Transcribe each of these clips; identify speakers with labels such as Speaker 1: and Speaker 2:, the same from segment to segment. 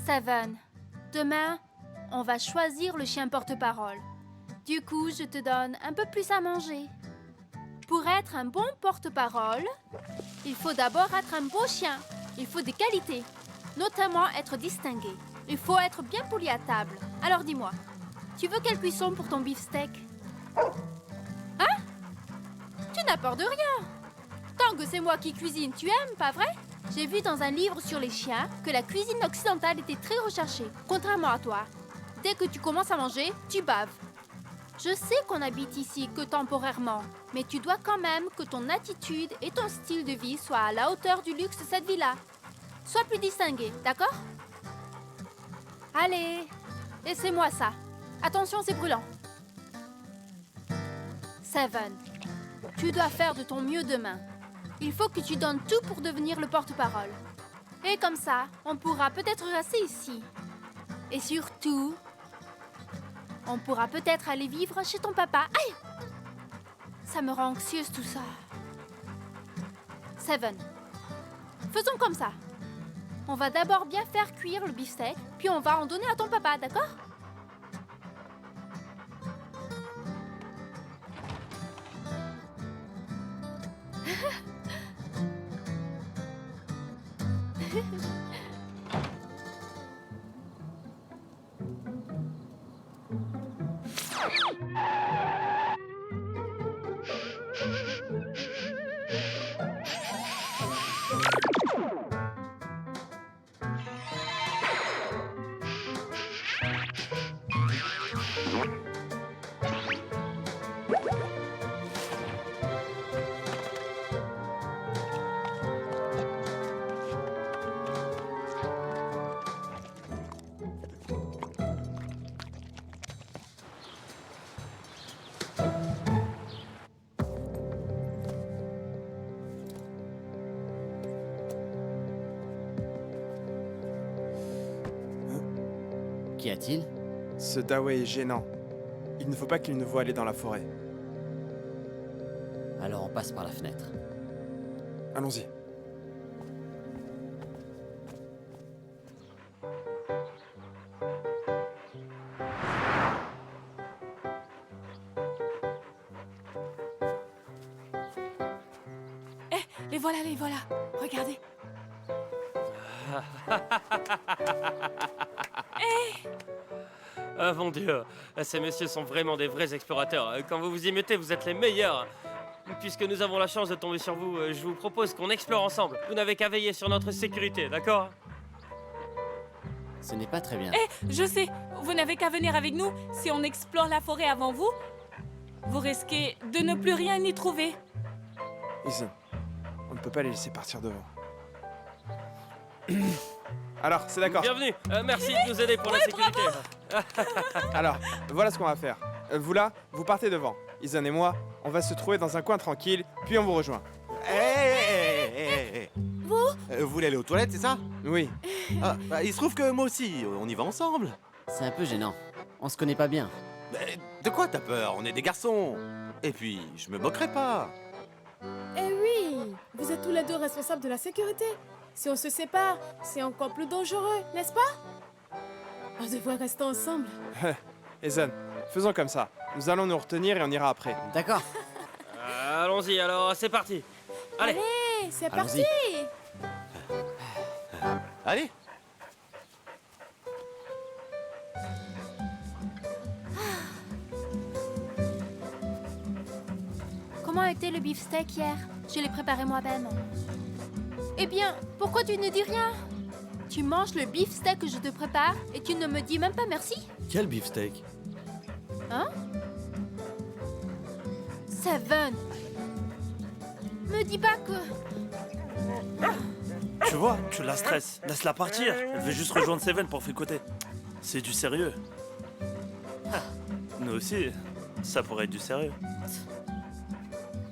Speaker 1: Seven, demain, on va choisir le chien porte-parole. Du coup, je te donne un peu plus à manger. Pour être un bon porte-parole, il faut d'abord être un beau chien. Il faut des qualités, notamment être distingué. Il faut être bien poli à table. Alors dis-moi, tu veux quelle cuisson pour ton beefsteak? Hein? Tu n'as peur de rien. Tant que c'est moi qui cuisine, tu aimes, pas vrai? J'ai vu dans un livre sur les chiens que la cuisine occidentale était très recherchée, contrairement à toi. Dès que tu commences à manger, tu baves. Je sais qu'on habite ici que temporairement, mais tu dois quand même que ton attitude et ton style de vie soient à la hauteur du luxe de cette villa. Sois plus distingué, d'accord? Allez, laissez-moi ça. Attention, c'est brûlant. Seven, tu dois faire de ton mieux demain. Il faut que tu donnes tout pour devenir le porte-parole. Et comme ça, on pourra peut-être rester ici. Et surtout, on pourra peut-être aller vivre chez ton papa. Aïe! Ça me rend anxieuse tout ça. Seven, faisons comme ça. On va d'abord bien faire cuire le beefsteak, puis on va en donner à ton papa, d'accord?
Speaker 2: Qu'y a-t-il?
Speaker 3: Ce Dawei est gênant. Il ne faut pas qu'il nous voie aller dans la forêt.
Speaker 2: Alors on passe par la fenêtre.
Speaker 3: Allons-y.
Speaker 4: Les voilà, regardez.
Speaker 5: Ah mon Dieu, ces messieurs sont vraiment des vrais explorateurs. Quand vous vous y mettez, vous êtes les meilleurs. Puisque nous avons la chance de tomber sur vous, je vous propose qu'on explore ensemble. Vous n'avez qu'à veiller sur notre sécurité, d'accord?
Speaker 2: Ce n'est pas très bien.
Speaker 4: Je sais, vous n'avez qu'à venir avec nous. Si on explore la forêt avant vous, vous risquez de ne plus rien y trouver.
Speaker 3: Ethan, on ne peut pas les laisser partir devant. Alors, c'est d'accord.
Speaker 5: Bienvenue, merci de nous aider pour la sécurité.
Speaker 3: Alors, voilà ce qu'on va faire. Vous là, vous partez devant. Ethan et moi, on va se trouver dans un coin tranquille, puis on vous rejoint.
Speaker 6: Vous voulez aller aux toilettes, c'est ça?
Speaker 3: Oui.
Speaker 6: Ah, bah, il se trouve que moi aussi, on y va ensemble.
Speaker 2: C'est un peu gênant. On se connaît pas bien.
Speaker 6: De quoi t'as peur? On est des garçons. Et puis, je me moquerai pas.
Speaker 7: Eh oui, vous êtes tous les deux responsables de la sécurité. Si on se sépare, c'est encore plus dangereux, n'est-ce pas? On devrait rester ensemble.
Speaker 3: Ethan, faisons comme ça. Nous allons nous retenir et on ira après.
Speaker 2: D'accord.
Speaker 5: Allons-y, alors c'est parti. Allez.
Speaker 7: Allez, c'est
Speaker 2: Allons-y.
Speaker 7: parti.
Speaker 6: Allez.
Speaker 1: Comment était le beefsteak hier? Je l'ai préparé moi-même. Eh bien, pourquoi tu ne dis rien? Tu manges le beefsteak que je te prépare et tu ne me dis même pas merci?
Speaker 8: Quel beefsteak?
Speaker 1: Hein? Seven! Me dis pas que...
Speaker 8: Tu vois, tu la stresses. Laisse-la partir. Elle veut juste rejoindre Seven pour fricoter. C'est du sérieux. Ah, nous aussi, ça pourrait être du sérieux.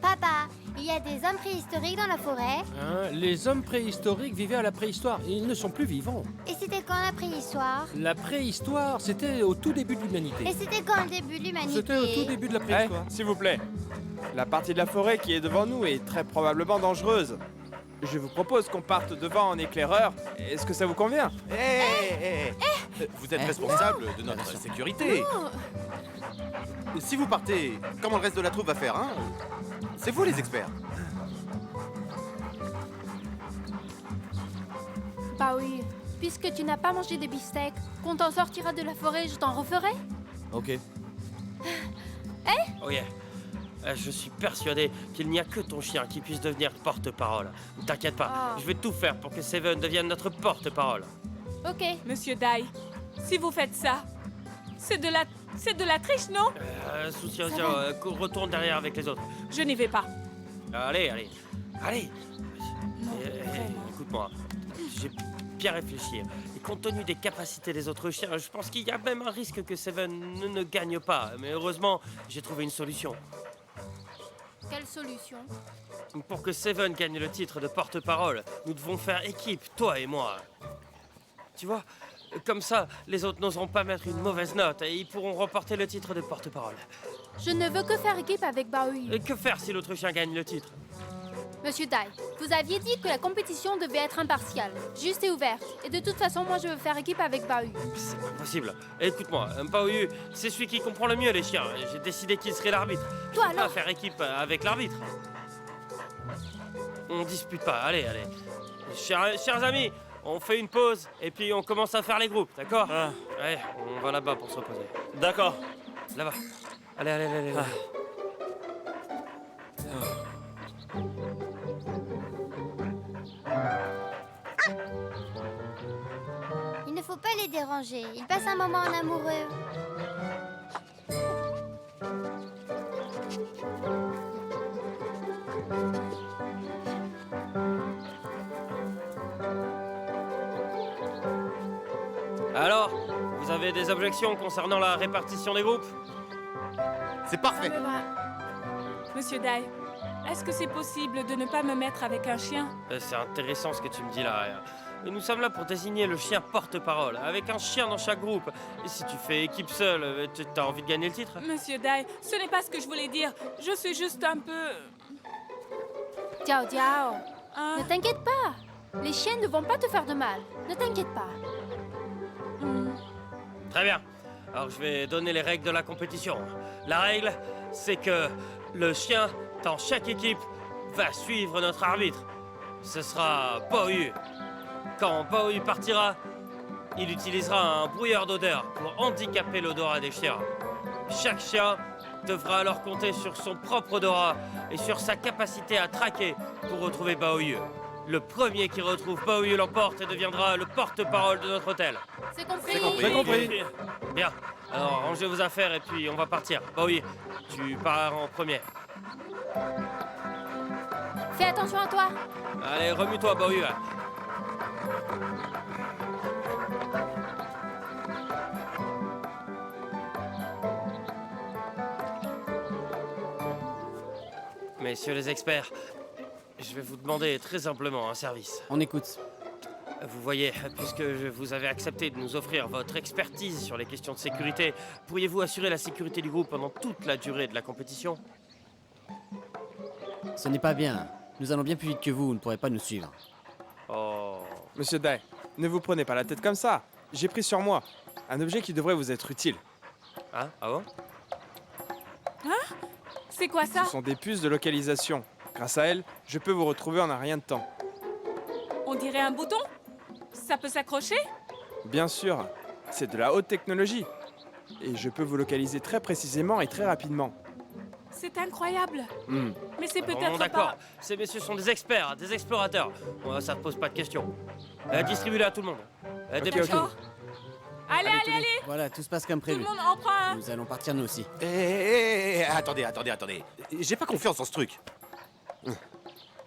Speaker 9: Papa, il y a des hommes préhistoriques dans la forêt.
Speaker 10: Hein, les hommes préhistoriques vivaient à la préhistoire. Ils ne sont plus vivants.
Speaker 9: Et c'était quand la préhistoire?
Speaker 10: La préhistoire, c'était au tout début de l'humanité.
Speaker 9: Et c'était quand le début de l'humanité?
Speaker 10: C'était au tout début de la
Speaker 3: Eh,
Speaker 10: préhistoire.
Speaker 3: s'il vous plaît. La partie de la forêt qui est devant nous est très probablement dangereuse. je vous propose qu'on parte devant en éclaireur. Est-ce que ça vous convient?
Speaker 6: Vous êtes responsable de notre
Speaker 2: Attention.
Speaker 6: sécurité. Si vous partez, comment le reste de la troupe va faire, hein? C'est vous les experts.
Speaker 1: Bah oui, puisque tu n'as pas mangé des beefsteaks, quand on sortira de la forêt, je t'en referai.
Speaker 2: Ok.
Speaker 5: Oh yeah. Je suis persuadé qu'il n'y a que ton chien qui puisse devenir porte-parole. Ne t'inquiète pas,
Speaker 1: Ah.
Speaker 5: je vais tout faire pour que Seven devienne notre porte-parole.
Speaker 1: Ok.
Speaker 4: Monsieur Dai, si vous faites ça, c'est de la triche, non?
Speaker 5: Soucieux, retourne derrière avec les autres.
Speaker 4: Je n'y vais pas.
Speaker 5: Allez.
Speaker 4: Non, vraiment.
Speaker 5: Écoute-moi, j'ai bien réfléchi. Et compte tenu des capacités des autres chiens, je pense qu'il y a même un risque que Seven ne gagne pas. Mais heureusement, j'ai trouvé une solution.
Speaker 1: Quelle solution?
Speaker 5: Pour que Seven gagne le titre de porte-parole, nous devons faire équipe, toi et moi. Tu vois, comme ça, les autres n'oseront pas mettre une mauvaise note et ils pourront remporter le titre de porte-parole.
Speaker 1: Je ne veux que faire équipe avec Baoui.
Speaker 5: Et que faire si l'autre chien gagne le titre?
Speaker 1: Monsieur Dai, vous aviez dit que la compétition devait être impartiale, juste et ouverte. Et de toute façon, moi, je veux faire équipe avec Baoui.
Speaker 5: C'est pas possible. Écoute-moi, Baoyu, c'est celui qui comprend le mieux les chiens. J'ai décidé qu'il serait l'arbitre. Je
Speaker 1: Toi,
Speaker 5: peux pas
Speaker 1: alors?
Speaker 5: faire équipe avec l'arbitre. On dispute pas, allez. Chers amis, on fait une pause et puis on commence à faire les groupes, d'accord?
Speaker 8: Ah,
Speaker 5: Allez, on va là-bas pour se reposer.
Speaker 8: d'accord.
Speaker 5: Là-bas. Allez.
Speaker 8: Ah.
Speaker 9: Il ne faut pas les déranger. Ils passent un moment en amoureux.
Speaker 5: Alors, vous avez des objections concernant la répartition des groupes?
Speaker 6: C'est parfait.
Speaker 7: C'est vrai.
Speaker 4: Monsieur Dai, est-ce que c'est possible de ne pas me mettre avec un chien?
Speaker 5: C'est intéressant ce que tu me dis là. Nous sommes là pour désigner le chien porte-parole, avec un chien dans chaque groupe. Et si tu fais équipe seule, t'as envie de gagner le titre?
Speaker 4: Monsieur Dai, ce n'est pas ce que je voulais dire. Je suis juste un peu...
Speaker 1: Diao,
Speaker 4: Hein?
Speaker 1: ne t'inquiète pas. Les chiens ne vont pas te faire de mal. Ne t'inquiète pas.
Speaker 5: Très bien. Alors je vais donner les règles de la compétition. La règle, c'est que le chien dans chaque équipe va suivre notre arbitre. Ce sera Baoyu. Quand Baoyu partira, il utilisera un brouilleur d'odeur pour handicaper l'odorat des chiens. Chaque chien devra alors compter sur son propre odorat et sur sa capacité à traquer pour retrouver Baoyu. Le premier qui retrouve Baoyu l'emporte et deviendra le porte-parole de notre hôtel.
Speaker 1: C'est compris?
Speaker 8: C'est compris.
Speaker 5: Bien. Alors rangez vos affaires et puis on va partir. Baoyu, tu pars en premier.
Speaker 1: Fais attention à toi.
Speaker 5: Allez, remue-toi, Baoyu. Messieurs les experts, je vais vous demander très simplement un service.
Speaker 2: On écoute.
Speaker 5: Vous voyez, puisque vous avez accepté de nous offrir votre expertise sur les questions de sécurité, pourriez-vous assurer la sécurité du groupe pendant toute la durée de la compétition?
Speaker 2: Ce n'est pas bien. Nous allons bien plus vite que vous ne pourrez pas nous suivre.
Speaker 5: Oh.
Speaker 3: Monsieur Dai, ne vous prenez pas la tête comme ça. J'ai pris sur moi un objet qui devrait vous être utile.
Speaker 5: Hein? Ah bon?
Speaker 4: C'est quoi ça?
Speaker 3: Ce sont des puces de localisation. Grâce à elles, je peux vous retrouver en un rien de temps.
Speaker 4: On dirait un bouton? Ça peut s'accrocher?
Speaker 3: Bien sûr, c'est de la haute technologie. Et je peux vous localiser très précisément et très rapidement.
Speaker 4: C'est incroyable.
Speaker 3: Hmm.
Speaker 4: Mais c'est
Speaker 5: Bon,
Speaker 4: peut-être
Speaker 5: d'accord.
Speaker 4: pas...
Speaker 5: Ces messieurs sont des experts, des explorateurs. Bon, ça ne pose pas de questions. Distribuez-le à tout le monde. Dépêchez-vous.
Speaker 4: D'accord. Allez,
Speaker 3: Allez,
Speaker 4: allez,
Speaker 3: tenez.
Speaker 4: allez!
Speaker 2: Voilà, tout se passe comme
Speaker 4: Tout le
Speaker 2: prévu.
Speaker 4: monde en prend un!
Speaker 2: Nous allons partir nous aussi.
Speaker 6: Attendez. J'ai pas confiance en ce truc.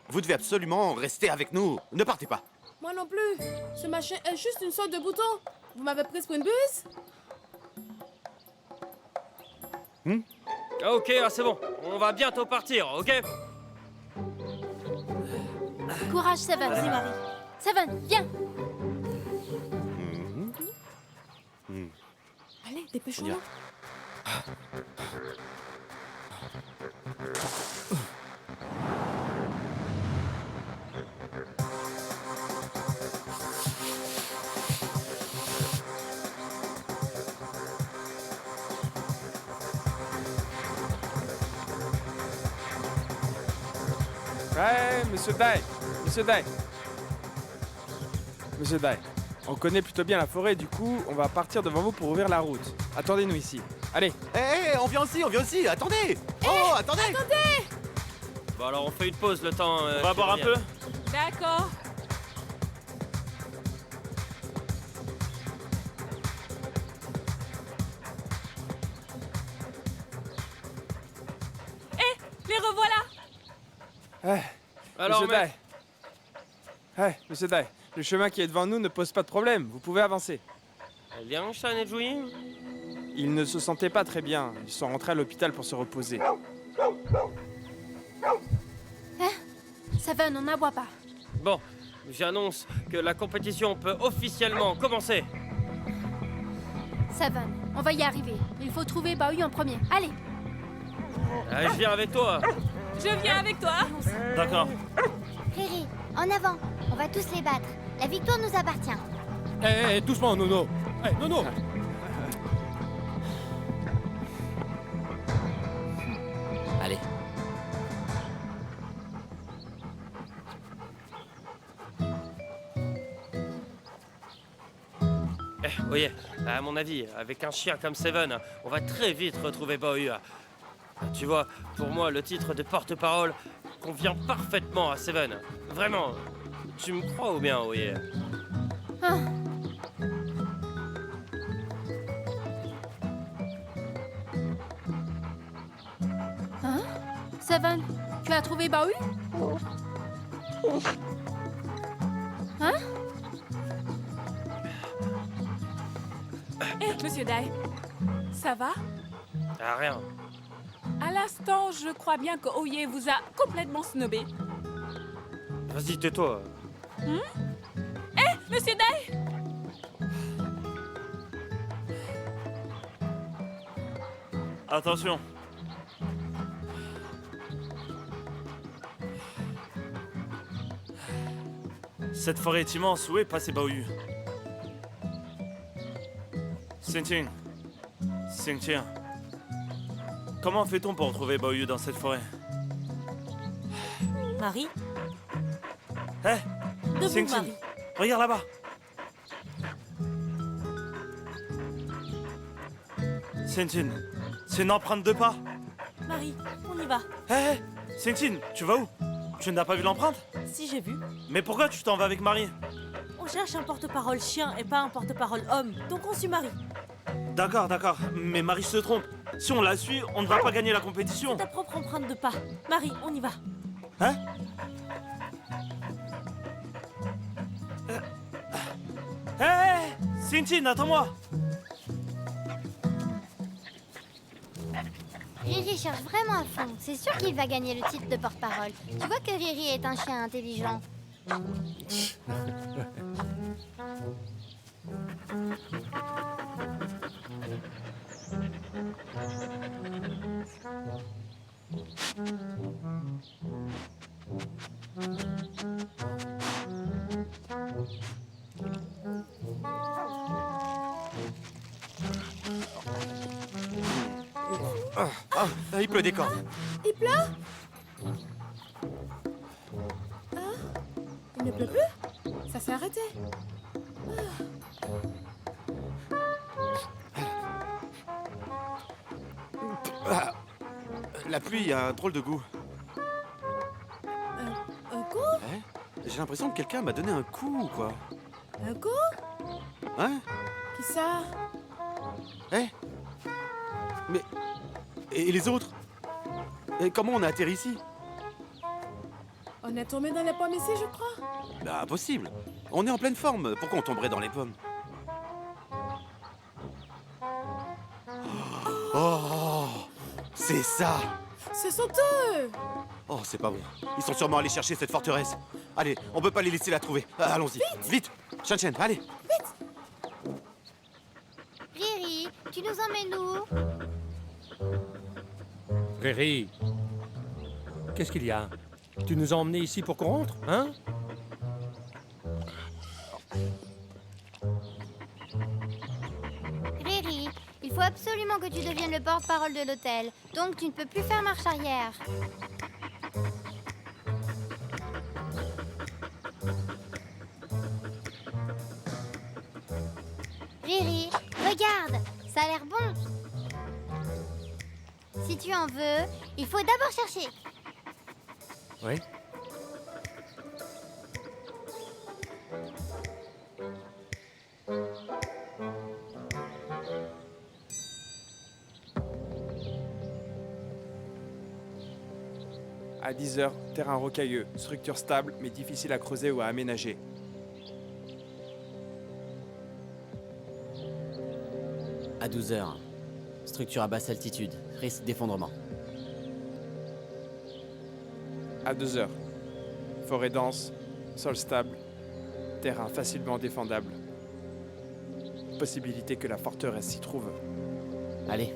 Speaker 6: Vous devez absolument rester avec nous. Ne partez pas.
Speaker 7: Moi non plus. Ce machin est juste une sorte de bouton. Vous m'avez prise pour une buse?
Speaker 5: Ah, ok, c'est bon. On va bientôt partir, ok?
Speaker 1: Courage, Seven.
Speaker 4: Vas-y, Marie.
Speaker 1: Seven, viens.
Speaker 7: Allez, dépêchons-nous.
Speaker 3: Ouais, Monsieur Dai. Monsieur Dai. Monsieur Dai. On connaît plutôt bien la forêt, du coup, on va partir devant vous pour ouvrir la route. Attendez-nous ici. Allez.
Speaker 6: Hé, on vient aussi, attendez. Oh, attendez.
Speaker 5: Bon, alors on fait une pause le temps.
Speaker 8: On va boire un peu.
Speaker 4: D'accord. Les revoilà.
Speaker 5: Alors,
Speaker 3: Monsieur Dai. Monsieur Dai, le chemin qui est devant nous ne pose pas de problème. Vous pouvez avancer.
Speaker 5: Liangshan et Juyin?
Speaker 3: Ils ne se sentaient pas très bien. Ils sont rentrés à l'hôpital pour se reposer.
Speaker 1: Seven, on n'aboie pas.
Speaker 5: Bon, j'annonce que la compétition peut officiellement commencer.
Speaker 1: Seven, on va y arriver. Il faut trouver Baoyu en premier. Allez.
Speaker 5: Je viens avec toi.
Speaker 4: Je viens avec toi.
Speaker 8: D'accord.
Speaker 9: Riri, en avant. On va tous les battre. La victoire nous appartient.
Speaker 10: Eh, doucement, Nono. Eh, Nono.
Speaker 2: Allez.
Speaker 5: Oui, à mon avis, avec un chien comme Seven, on va très vite retrouver Baoyu. Tu vois, pour moi, le titre de porte-parole convient parfaitement à Seven. Vraiment, tu me crois ou bien, oui?
Speaker 1: Seven, tu as trouvé Baoyu? Hein?
Speaker 4: Monsieur Dai, ça va?
Speaker 5: Ah, rien.
Speaker 4: À l'instant, je crois bien que Oye vous a complètement snobé.
Speaker 5: Vas-y, tais-toi.
Speaker 4: Monsieur Dai!
Speaker 8: Attention. Cette forêt est immense. Où est passé Baoyu? Xingqing. Xingqing. Comment fait-on pour retrouver Baoyu dans cette forêt?
Speaker 11: Marie,
Speaker 8: Hé,
Speaker 11: debout,
Speaker 8: Xingqing.
Speaker 11: Marie.
Speaker 8: Regarde là-bas. Xingqing, c'est une empreinte de pas.
Speaker 11: Marie, on y va.
Speaker 8: Hé, Xingqing, tu vas où? Tu n'as pas vu l'empreinte?
Speaker 11: Si j'ai vu,
Speaker 8: Mais pourquoi tu t'en vas avec Marie?
Speaker 11: on cherche un porte-parole chien et pas un porte-parole homme, donc on suit Marie.
Speaker 8: D'accord, mais Marie se trompe. Si on la suit, on ne va pas gagner la compétition.
Speaker 11: Ta propre empreinte de pas. Marie, on y va.
Speaker 8: Hein? Hé, Xingqing, attends-moi.
Speaker 9: Riri cherche vraiment à fond. C'est sûr qu'il va gagner le titre de porte-parole. Tu vois que Riri est un chien intelligent.
Speaker 6: Il pleut des corps.
Speaker 7: Il pleut? Ah, il ne pleut plus? Ça s'est arrêté.
Speaker 6: La pluie a un drôle de goût.
Speaker 7: Un coup?
Speaker 6: Ouais. J'ai l'impression que quelqu'un m'a donné un coup, quoi.
Speaker 7: Un coup?
Speaker 6: Hein?
Speaker 7: Qui ça?
Speaker 6: Mais... Et les autres? Et comment on a atterri ici?
Speaker 7: On est tombé dans les pommes ici, je crois.
Speaker 6: Bah, impossible. On est en pleine forme. Pourquoi on tomberait dans les pommes? Oh! C'est ça!
Speaker 7: Ce sont eux!
Speaker 6: Oh, c'est pas bon. Ils sont sûrement allés chercher cette forteresse. Allez, on peut pas les laisser la trouver. Allons-y. Vite! Shen, allez!
Speaker 9: Riri, tu nous emmènes où?
Speaker 10: Riri, qu'est-ce qu'il y a? Tu nous as emmenés ici pour qu'on rentre, hein?
Speaker 9: Riri, il faut absolument que tu deviennes le porte-parole de l'hôtel. Donc tu ne peux plus faire marche arrière. Si tu en veux, il faut d'abord chercher.
Speaker 10: Oui.
Speaker 3: À 10 heures, terrain rocailleux, structure stable mais difficile à creuser ou à aménager.
Speaker 2: À 12 heures. Structure à basse altitude. Risque d'effondrement.
Speaker 3: À 2 heures, forêt dense, sol stable, terrain facilement défendable. Possibilité que la forteresse s'y trouve.
Speaker 2: Allez.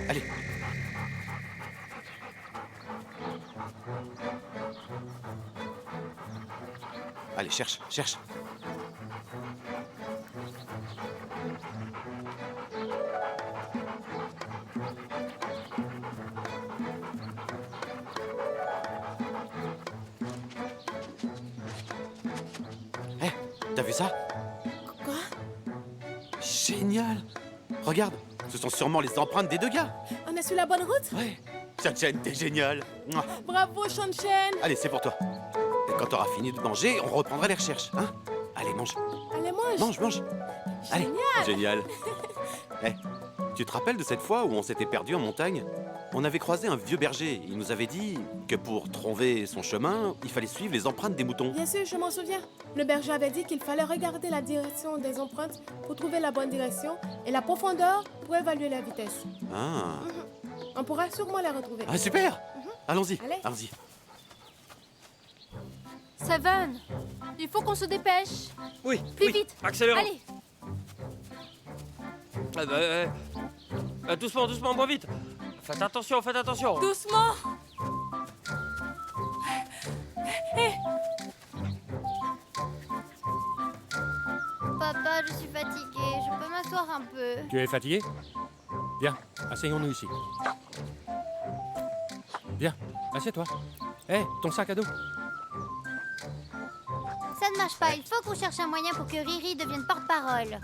Speaker 6: Allez. Allez, cherche, cherche. Hé, t'as vu ça?
Speaker 7: Quoi?
Speaker 6: Génial! Regarde, ce sont sûrement les empreintes des deux gars.
Speaker 7: On est sur la bonne route?
Speaker 6: Ouais. Chan-Chen, t'es génial. Mouah.
Speaker 7: Bravo, Shan-Chen!
Speaker 6: Allez, c'est pour toi. Et quand t'auras fini de manger, on reprendra les recherches, hein? Allez, mange.
Speaker 7: Allez, mange!
Speaker 6: Mange, mange. Allez.
Speaker 7: Génial!
Speaker 6: Génial. Eh, tu te rappelles de cette fois où on s'était perdu en montagne? On avait croisé un vieux berger. Il nous avait dit que pour trouver son chemin, il fallait suivre les empreintes des moutons.
Speaker 7: Bien sûr, je m'en souviens. Le berger avait dit qu'il fallait regarder la direction des empreintes pour trouver la bonne direction et la profondeur pour évaluer la vitesse.
Speaker 6: Ah,
Speaker 7: On pourra sûrement la retrouver.
Speaker 6: ah super. Allons-y,
Speaker 7: Allez.
Speaker 6: allons-y.
Speaker 1: Seven, il faut qu'on se dépêche.
Speaker 5: Oui,
Speaker 1: Plus
Speaker 5: oui.
Speaker 1: vite.
Speaker 5: Accélérons.
Speaker 1: Allez,
Speaker 5: Doucement, doucement, moins vite. Faites attention, faites attention.
Speaker 4: Doucement.
Speaker 9: Papa, je suis fatiguée. Je peux m'asseoir un peu.
Speaker 10: Tu es fatigué? Viens, asseyons-nous ici. Viens, assieds-toi. Hé, ton sac à dos.
Speaker 9: Ça ne marche pas. Il faut qu'on cherche un moyen pour que Riri devienne porte-parole.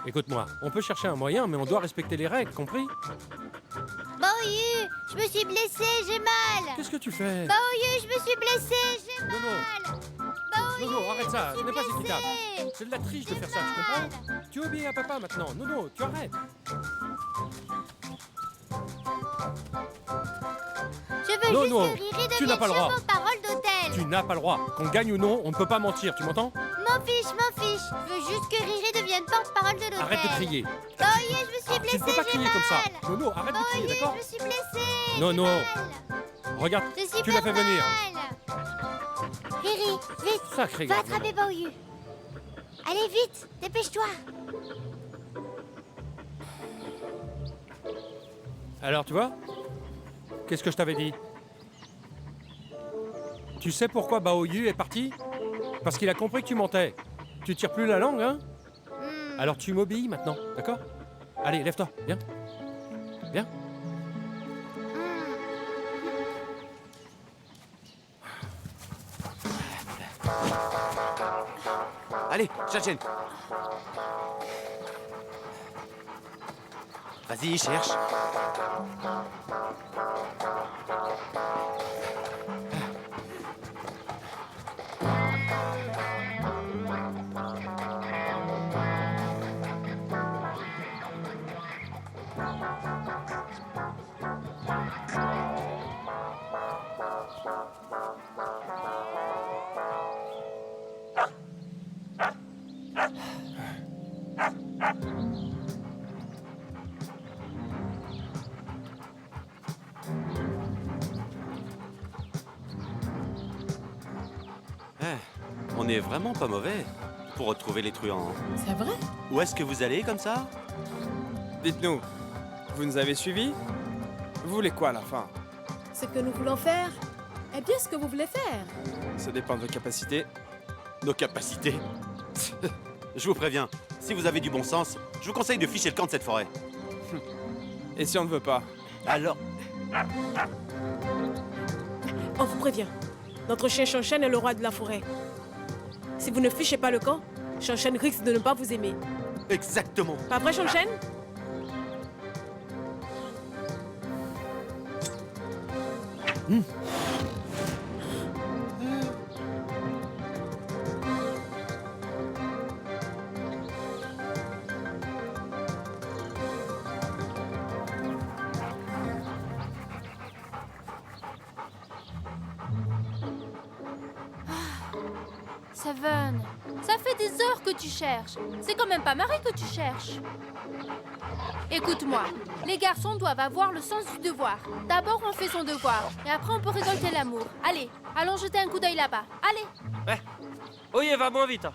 Speaker 10: Écoute-moi, on peut chercher un moyen, mais on doit respecter les règles, compris?
Speaker 9: Baoyu, je me suis blessée, j'ai mal.
Speaker 10: Qu'est-ce que tu fais?
Speaker 9: Baoyu, je me suis blessée, j'ai
Speaker 10: Non, non.
Speaker 9: mal. Baoyu,
Speaker 10: Nono, arrête ça,
Speaker 9: je
Speaker 10: ce
Speaker 9: me
Speaker 10: n'est pas
Speaker 9: suis
Speaker 10: équitable.
Speaker 9: blessée.
Speaker 10: C'est de la triche de faire ça, tu comprends? Tu obéis à papa maintenant. Nono, tu arrêtes.
Speaker 9: Je veux
Speaker 10: Non,
Speaker 9: juste
Speaker 10: non,
Speaker 9: que Riri
Speaker 10: tu n'as
Speaker 9: devienne
Speaker 10: pas le droit.
Speaker 9: porte-parole d'hôtel.
Speaker 10: Tu n'as pas le droit. Qu'on gagne ou non, on ne peut pas mentir, tu m'entends?
Speaker 9: M'en fiche, m'en fiche. Je veux juste que Riri devienne porte-parole de l'hôtel.
Speaker 10: Arrête de crier.
Speaker 9: Baoyu, je me suis
Speaker 10: Tu ne
Speaker 9: blessée,
Speaker 10: peux pas
Speaker 9: j'ai
Speaker 10: crier
Speaker 9: mal.
Speaker 10: comme ça. Nono, arrête de crier,
Speaker 9: Baoyu,
Speaker 10: d'accord?
Speaker 9: je me suis blessée.
Speaker 10: Non,
Speaker 9: j'ai
Speaker 10: non.
Speaker 9: mal.
Speaker 10: Regarde,
Speaker 9: Je suis
Speaker 10: tu l'as fait venir.
Speaker 9: mal. Riri, vite.
Speaker 10: Sacré
Speaker 9: Va
Speaker 10: gars.
Speaker 9: attraper Baoyu. Allez, vite, dépêche-toi.
Speaker 10: Alors, tu vois? Qu'est-ce que je t'avais dit? Tu sais pourquoi Baoyu est parti? Parce qu'il a compris que tu mentais. Tu tires plus la langue, hein? Alors tu m'obéis maintenant, d'accord? Allez, lève-toi, viens. Viens.
Speaker 6: Allez, Chan-Chen. Vas-y, cherche. On est vraiment pas mauvais pour retrouver les truands.
Speaker 7: C'est vrai?
Speaker 6: Où est-ce que vous allez comme ça?
Speaker 3: Dites-nous, vous nous avez suivis? Vous voulez quoi à la fin?
Speaker 7: Ce que nous voulons faire est bien ce que vous voulez faire.
Speaker 3: Ça dépend de vos capacités.
Speaker 6: Nos capacités? Je vous préviens, si vous avez du bon sens, je vous conseille de ficher le camp de cette forêt.
Speaker 3: Et si on ne veut pas?
Speaker 6: Alors,
Speaker 7: On vous prévient. Notre chien Shan-Chen est le roi de la forêt. Si vous ne fichez pas le camp, Shan-Chen risque de ne pas vous aimer.
Speaker 6: Exactement.
Speaker 11: Pas vrai, Shang-Chen?
Speaker 1: Seven, ça fait des heures que tu cherches. C'est quand même pas Marie que tu cherches. Écoute-moi, les garçons doivent avoir le sens du devoir. D'abord, on fait son devoir, et après, on peut récolter l'amour. Allez, allons jeter un coup d'œil là-bas. Allez.
Speaker 5: Ouais. Oye, va moins vite. Hein.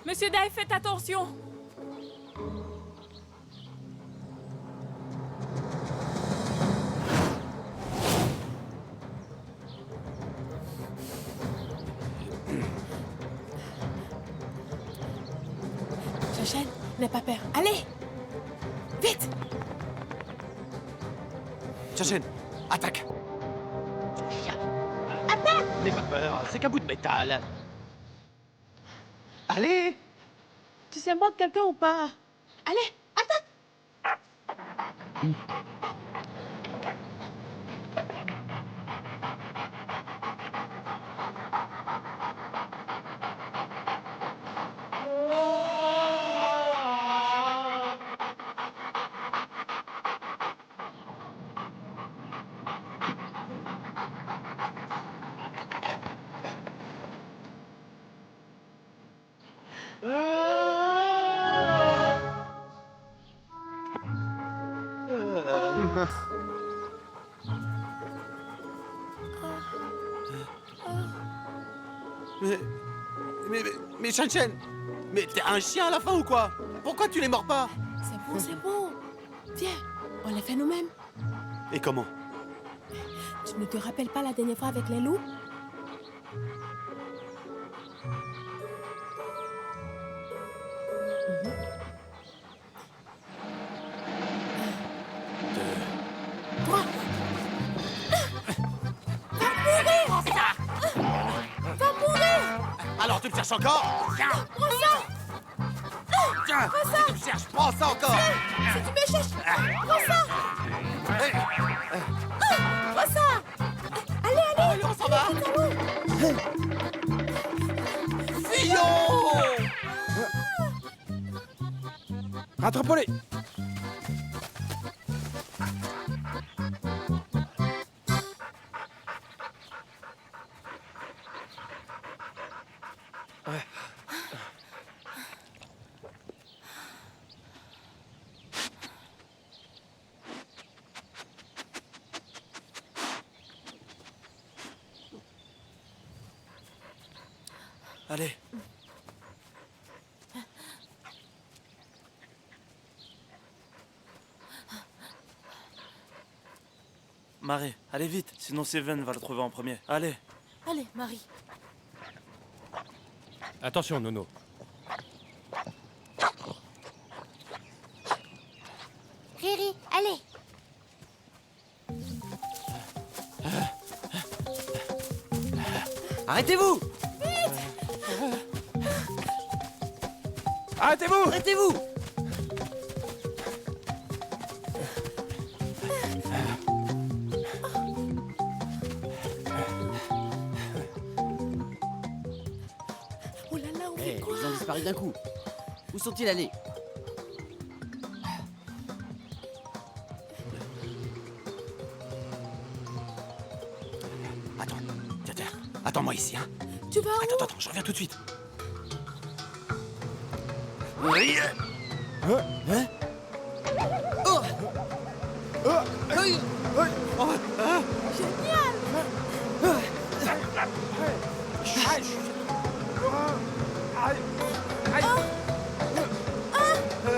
Speaker 4: Monsieur Dai, faites attention.
Speaker 7: Shang-Chen, n'aie pas peur. Allez! Vite!
Speaker 6: Shang-Chen, attaque.
Speaker 12: N'aie pas peur, c'est qu'un bout de métal. Allez!
Speaker 11: Tu sais moi de quelqu'un ou pas?
Speaker 7: Allez, attaque!
Speaker 6: Mais Shang-Chen, mais t'es un chien à la fin ou quoi? Pourquoi tu les mords pas?
Speaker 7: C'est bon. Viens, on les fait nous-mêmes.
Speaker 6: Et comment?
Speaker 7: Tu ne te rappelles pas la dernière fois avec les loups? Toi! Va mourir!
Speaker 6: Alors tu me cherches encore?
Speaker 7: Prends ça!
Speaker 6: Tiens, si tu me cherches, prends ça encore!
Speaker 7: Si tu me cherches, prends ça! Prends ça! Allez,
Speaker 6: on s'en va! Fillon!
Speaker 3: Rattrape-les.
Speaker 8: Allez. Marie, allez vite, sinon Seven va le trouver en premier. Allez.
Speaker 11: Allez, Marie.
Speaker 10: Attention, Nono.
Speaker 9: Riri, allez.
Speaker 2: Arrêtez-vous!
Speaker 3: Arrêtez-vous!
Speaker 2: Arrêtez-vous!
Speaker 7: Oh là là, on fait quoi?
Speaker 2: Ils ont disparu d'un coup. Où sont-ils allés?
Speaker 6: Attends, tiens, attends-moi ici, hein.
Speaker 7: Tu vas où?
Speaker 6: Attends, je reviens tout de suite.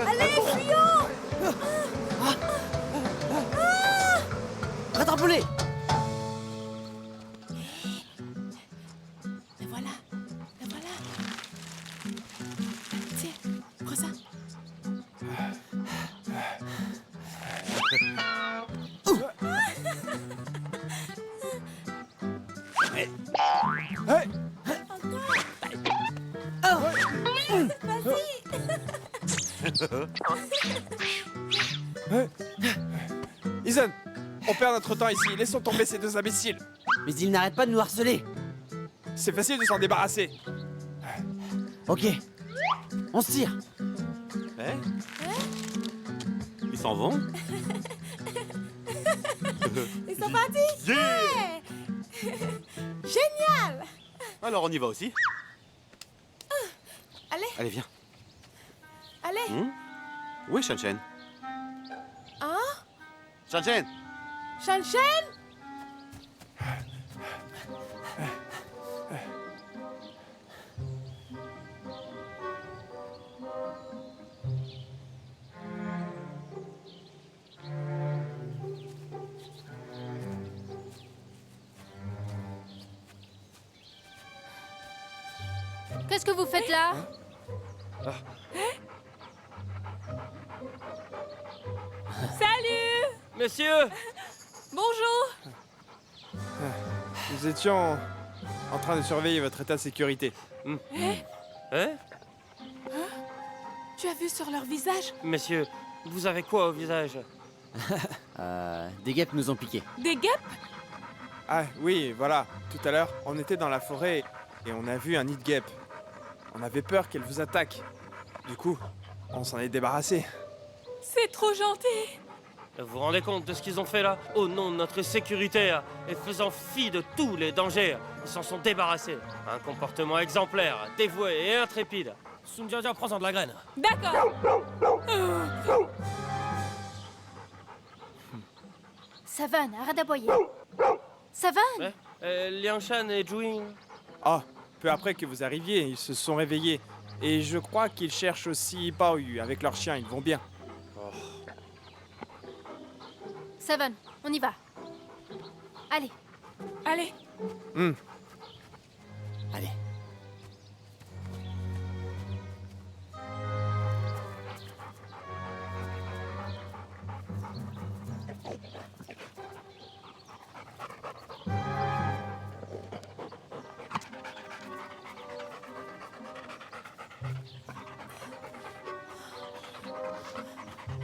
Speaker 7: Allez, fuyons!
Speaker 2: Rattrape-les!
Speaker 7: Et voilà. Tiens, prends ça.
Speaker 3: Hey! Ethan, on perd notre temps ici. Laissons tomber ces deux imbéciles.
Speaker 2: Mais ils n'arrêtent pas de nous harceler.
Speaker 3: C'est facile de s'en débarrasser.
Speaker 2: Ok. On se tire.
Speaker 6: Eh Ils s'en vont?
Speaker 7: Ils sont partis.
Speaker 6: Yeah!
Speaker 7: Hey Génial.
Speaker 6: Alors on y va aussi?
Speaker 7: Allez,
Speaker 6: Allez, viens.
Speaker 7: allez.
Speaker 6: Oui, Shan-Shan.
Speaker 7: Hein?
Speaker 6: Shan-Shan!
Speaker 7: Shan-Shan?
Speaker 1: Qu'est-ce que vous faites là?
Speaker 4: Salut!
Speaker 5: Messieurs,
Speaker 4: Bonjour!
Speaker 3: Nous étions en train de surveiller votre état de sécurité.
Speaker 5: hein?
Speaker 4: Tu as vu sur leur visage
Speaker 5: Messieurs, vous avez quoi au visage?
Speaker 2: Des guêpes nous ont piqués.
Speaker 4: des guêpes?
Speaker 3: Ah oui, voilà. Tout à l'heure, on était dans la forêt et on a vu un nid de guêpes. On avait peur qu'elle vous attaque. Du coup, on s'en est débarrassé.
Speaker 4: C'est trop gentil!
Speaker 5: Vous vous rendez compte de ce qu'ils ont fait là? Au nom de notre sécurité et faisant fi de tous les dangers, ils s'en sont débarrassés. Un comportement exemplaire, dévoué et intrépide. Sunjiaja, prends-en de la graine.
Speaker 4: D'accord!
Speaker 1: Savan, arrête d'aboyer. Savan!
Speaker 5: Ouais. Liang Shan et Juing.
Speaker 3: Ah, peu après que vous arriviez, ils se sont réveillés. Et je crois qu'ils cherchent aussi Paoyu avec leur chien, ils vont bien.
Speaker 1: Savan, on y va. Allez.
Speaker 4: Allez,
Speaker 2: Allez.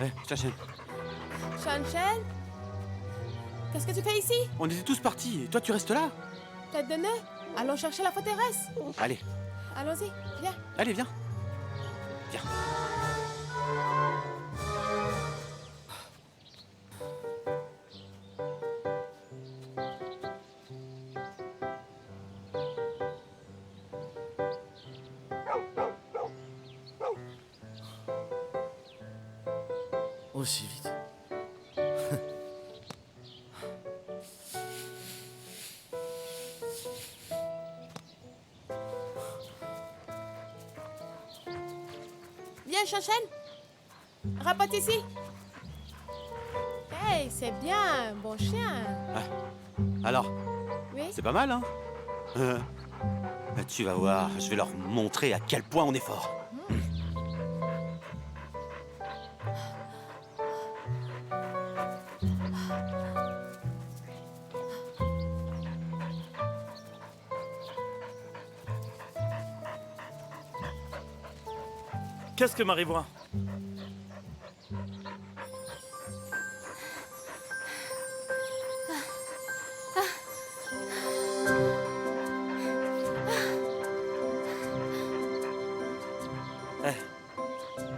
Speaker 6: Eh, Shan-Shan,
Speaker 7: Shan-Shan? Qu'est-ce que tu fais ici?
Speaker 6: on était tous partis et toi tu restes là?
Speaker 7: Tête de nœud? Allons chercher la forteresse.
Speaker 6: Allez,
Speaker 7: Allons-y, viens.
Speaker 6: allez, viens. Viens.
Speaker 2: Aussi vite.
Speaker 7: Viens, Shan-Shan. Rapporte ici. Hey, c'est bien, bon chien.
Speaker 6: Alors,
Speaker 7: Oui?
Speaker 6: c'est pas mal, hein? Tu vas voir, je vais leur montrer à quel point on est fort.
Speaker 8: Qu'est-ce que Marie voit?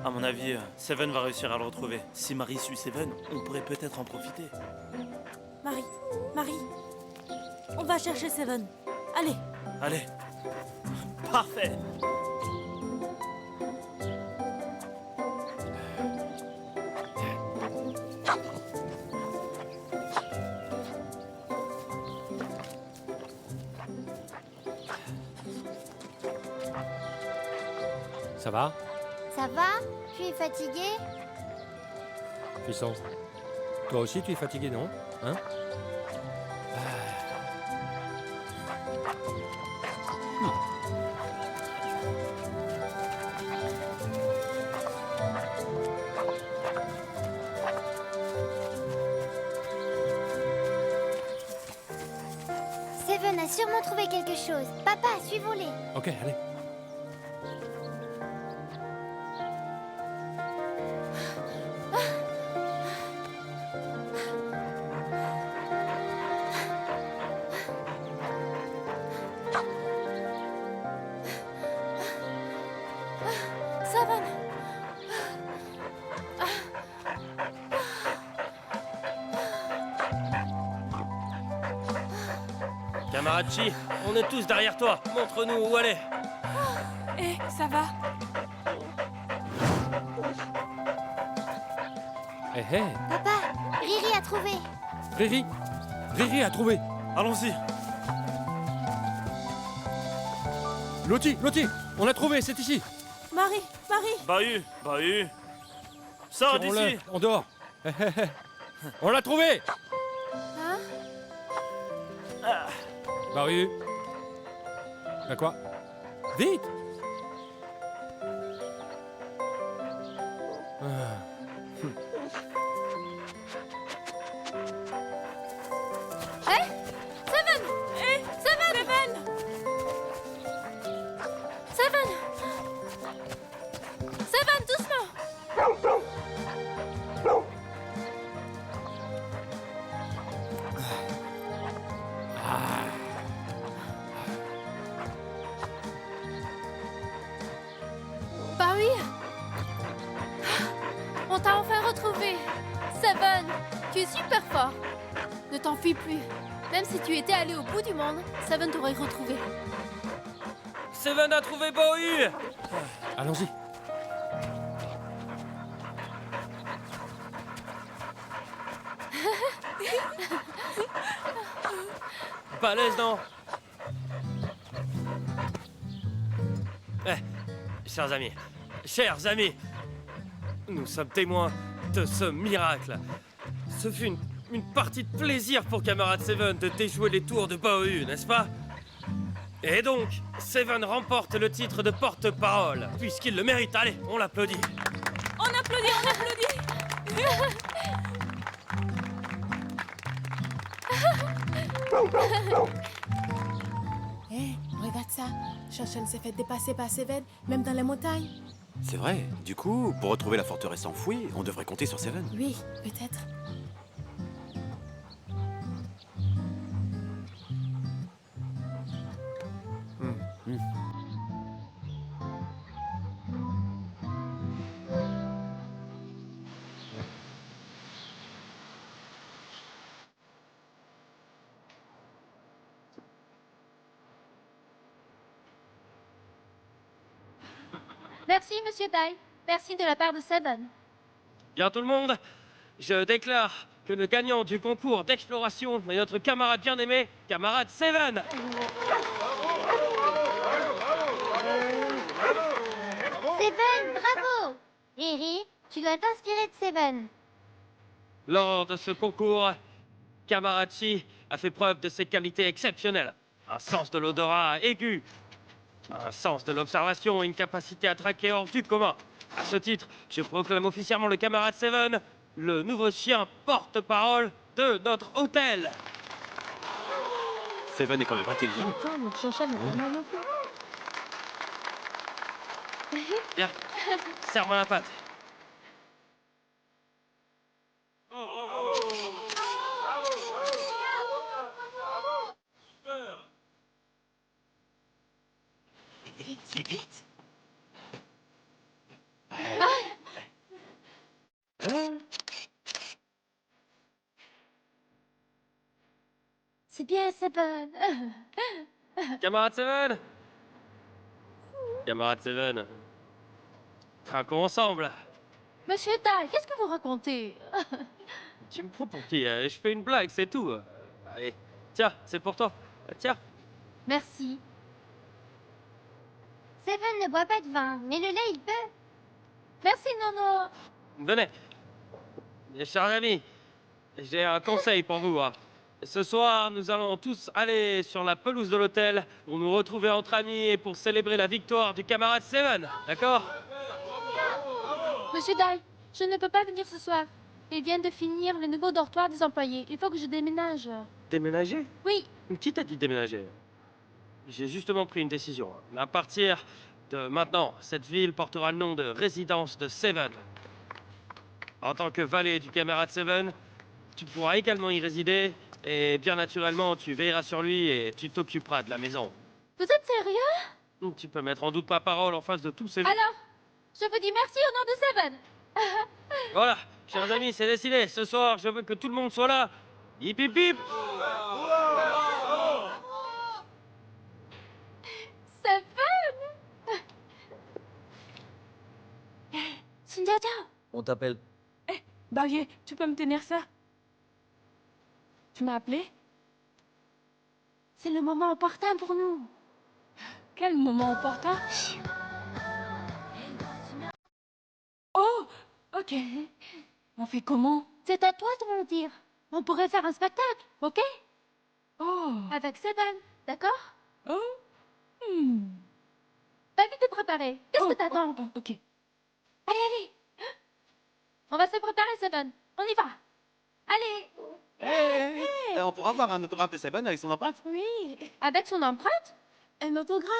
Speaker 8: À mon avis, Seven va réussir à le retrouver. Si Marie suit Seven, on pourrait peut-être en profiter.
Speaker 11: Marie, on va chercher Seven. Allez,
Speaker 8: Allez. Parfait.
Speaker 10: Ça va,
Speaker 9: Ça va? Tu es fatigué?
Speaker 10: Fisson? Toi aussi, tu es fatigué, non? Hein?
Speaker 9: Seven a sûrement trouvé quelque chose. Papa, suivons-les.
Speaker 10: Ok, allez.
Speaker 1: Seven.
Speaker 5: Camarade Chi, on est tous derrière toi. Montre-nous où aller.
Speaker 4: Eh, ça va?
Speaker 10: Hé hé,
Speaker 9: Papa, Riri a trouvé.
Speaker 10: Riri. Riri a trouvé.
Speaker 8: Allons-y.
Speaker 10: Lottie, Lottie, on a trouvé, c'est ici.
Speaker 11: Marie, Marie.
Speaker 8: Bahut. Sors
Speaker 10: Tirons-le,
Speaker 8: d'ici.
Speaker 10: on dort. On l'a trouvé.
Speaker 1: Hein?
Speaker 10: Bahut. Bah quoi? Vite.
Speaker 1: Seven! Seven! Seven! Seven, doucement! Bah oui! On t'a enfin retrouvé! Seven, tu es super fort! Ne t'enfuis plus! Même si tu étais allé au bout du monde, Seven t'aurait retrouvé.
Speaker 5: Seven a trouvé Bahut.
Speaker 10: Allons-y.
Speaker 5: Balèze, non? Chers amis, nous sommes témoins de ce miracle. Ce fut une partie de plaisir pour Camarade Seven de déjouer les tours de Bahut, n'est-ce pas? Et donc, Seven remporte le titre de porte-parole, puisqu'il le mérite. Allez, on l'applaudit.
Speaker 4: On applaudit, on applaudit.
Speaker 7: Hé, regarde ça. Shoshan s'est fait dépasser par Seven, même dans les montagnes.
Speaker 6: C'est vrai. Du coup, pour retrouver la forteresse enfouie, on devrait compter sur Seven.
Speaker 7: Oui, peut-être.
Speaker 1: Merci, Monsieur Dai. Merci de la part de Seven.
Speaker 5: Bien tout le monde, je déclare que le gagnant du concours d'exploration est notre camarade bien-aimé, Camarade Seven.
Speaker 9: Seven, bravo. Riri, tu dois t'inspirer de Seven.
Speaker 5: Lors de ce concours, Camarade Chi a fait preuve de ses qualités exceptionnelles. Un sens de l'odorat aigu, un sens de l'observation et une capacité à traquer hors du commun. À ce titre, je proclame officiellement le Camarade Seven le nouveau chien porte-parole de notre hôtel.
Speaker 6: Seven est quand même intelligent.
Speaker 5: Bien, serre-moi la patte.
Speaker 6: Vite.
Speaker 1: C'est bien, Seven.
Speaker 5: Camarade Seven. Camarade Seven. Trinquons ensemble.
Speaker 1: Monsieur Dai, qu'est-ce que vous racontez?
Speaker 5: Tu me prends pour qui? Je fais une blague, c'est tout. Allez, tiens, c'est pour toi. Tiens.
Speaker 1: Merci.
Speaker 9: Seven ne boit pas de vin, mais le lait, il peut.
Speaker 1: Merci, Nono.
Speaker 5: Venez. Mes chers amis, j'ai un conseil pour vous. Ce soir, nous allons tous aller sur la pelouse de l'hôtel pour nous retrouver entre amis et pour célébrer la victoire du Camarade Seven. D'accord?
Speaker 1: Monsieur Dai, je ne peux pas venir ce soir. Il vient de finir le nouveau dortoir des employés. Il faut que je déménage.
Speaker 5: Déménager?
Speaker 1: Oui.
Speaker 5: Qui t'a dit déménager? J'ai justement pris une décision. À partir de maintenant, cette ville portera le nom de résidence de Seven. En tant que valet du Camarade Seven, tu pourras également y résider et bien naturellement, tu veilleras sur lui et tu t'occuperas de la maison.
Speaker 1: Vous êtes sérieux?
Speaker 5: Tu peux mettre en doute ma parole en face de tous ces...
Speaker 1: Alors, je vous dis merci au nom de Seven.
Speaker 5: Voilà, chers amis, c'est décidé. Ce soir, je veux que tout le monde soit là. Hip hip hip.
Speaker 1: Seven. Sunjaja.
Speaker 5: On t'appelle.
Speaker 4: Baoyu, tu peux me tenir ça? Tu m'as appelé?
Speaker 1: C'est le moment opportun pour nous.
Speaker 4: Quel moment opportun? Oh, ok. On fait comment?
Speaker 1: C'est à toi de me le dire. On pourrait faire un spectacle, ok?
Speaker 4: Oh.
Speaker 1: Avec Seven, d'accord?
Speaker 4: Oh.
Speaker 1: Pas vite de préparer. Qu'est-ce que t'attends?
Speaker 4: Ok.
Speaker 1: Allez, allez. On va se préparer, Seven. On y va. Allez.
Speaker 6: On pourra avoir un autographe de Seven avec son empreinte?
Speaker 1: Oui. Avec son empreinte?
Speaker 7: Un autographe.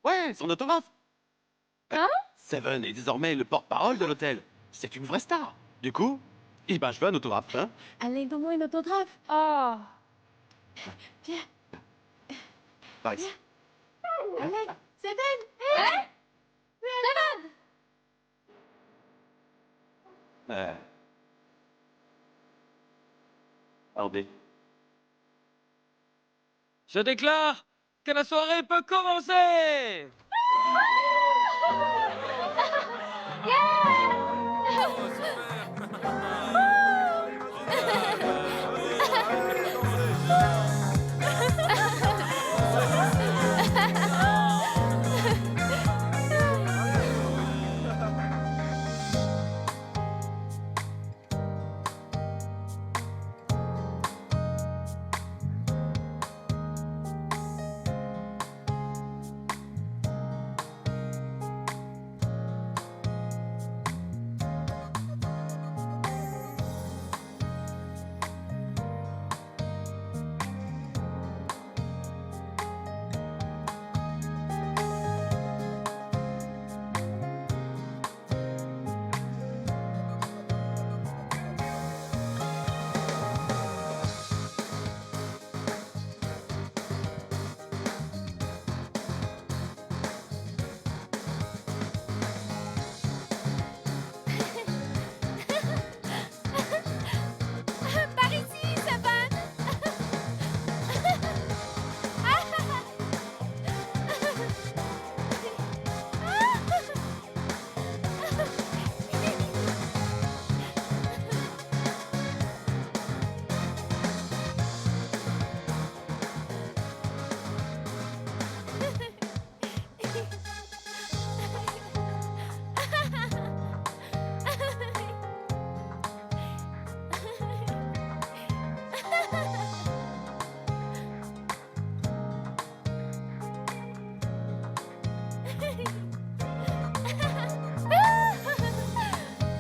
Speaker 6: Ouais, son autographe.
Speaker 1: Hein?
Speaker 6: Seven est désormais le porte-parole de l'hôtel. C'est une vraie star. Du coup, je veux un autographe, hein?
Speaker 7: Allez, donne-moi un autographe.
Speaker 1: Oh.
Speaker 7: Viens.
Speaker 6: Par ici.
Speaker 7: Allez, Seven.
Speaker 1: Seven.
Speaker 6: Attendez.
Speaker 5: Je déclare que la soirée peut commencer.
Speaker 1: Par ici, Seven.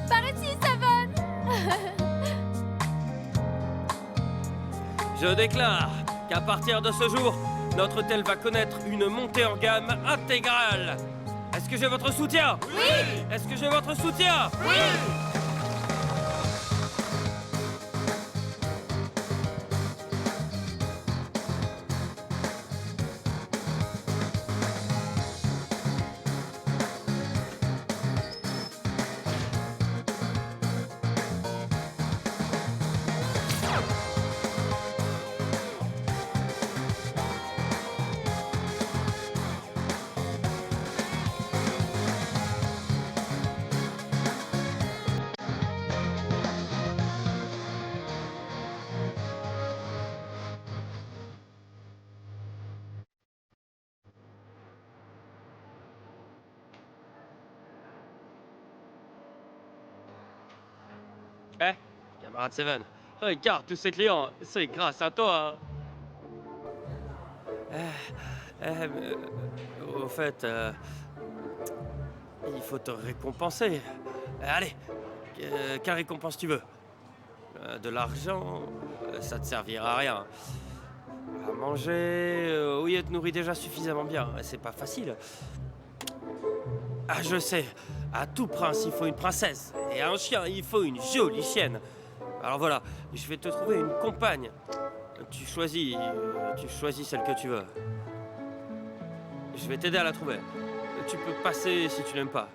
Speaker 1: Par ici, Seven.
Speaker 5: Je déclare qu'à partir de ce jour, notre hôtel va connaître une montée en gamme intégrale. Est-ce que j'ai votre soutien? Oui. Est-ce que j'ai votre soutien? Oui. Camarade Seven, regarde tous ces clients, c'est grâce à toi. Au fait, il faut te récompenser. Allez, quelle récompense tu veux? De l'argent, ça te servira à rien. À manger, oui, elle te nourrit déjà suffisamment bien, c'est pas facile. Ah, je sais, à tout prince, il faut une princesse. Et à un chien, il faut une jolie chienne. Alors voilà, je vais te trouver une compagne. Tu choisis celle que tu veux. Je vais t'aider à la trouver. Tu peux passer si tu n'aimes pas.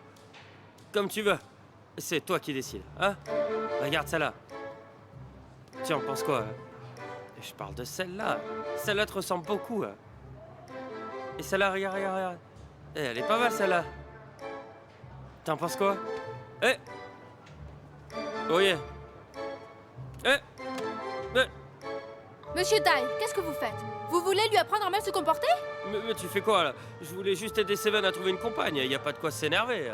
Speaker 5: Comme tu veux. C'est toi qui décides, hein? Regarde celle-là. Tu en penses quoi? Je parle de celle-là. Celle-là te ressemble beaucoup. Et celle-là, regarde, regarde, regarde. Elle est pas mal, celle-là. T'en penses quoi? Eh! Oh yeah! Eh! Eh!
Speaker 1: Monsieur Dye, qu'est-ce que vous faites? Vous voulez lui apprendre à mal se comporter?
Speaker 5: Mais tu fais quoi, là? Je voulais juste aider Seven à trouver une compagne. Y a pas de quoi s'énerver.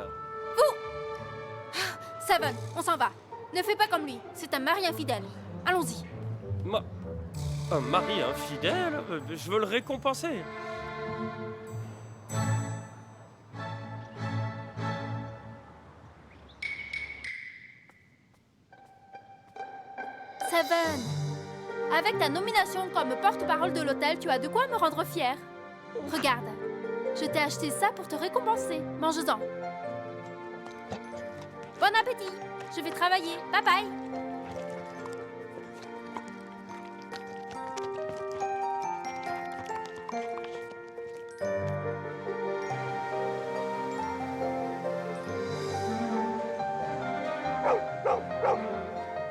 Speaker 1: Seven, on s'en va. Ne fais pas comme lui, c'est un mari infidèle. Allons-y.
Speaker 5: Un mari infidèle? Je veux le récompenser.
Speaker 1: Seven, avec ta nomination comme porte-parole de l'hôtel, tu as de quoi me rendre fière. Regarde, je t'ai acheté ça pour te récompenser. Mange-en. Bon appétit. Je vais travailler. Bye bye.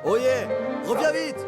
Speaker 13: Oh yeah! Reviens vite!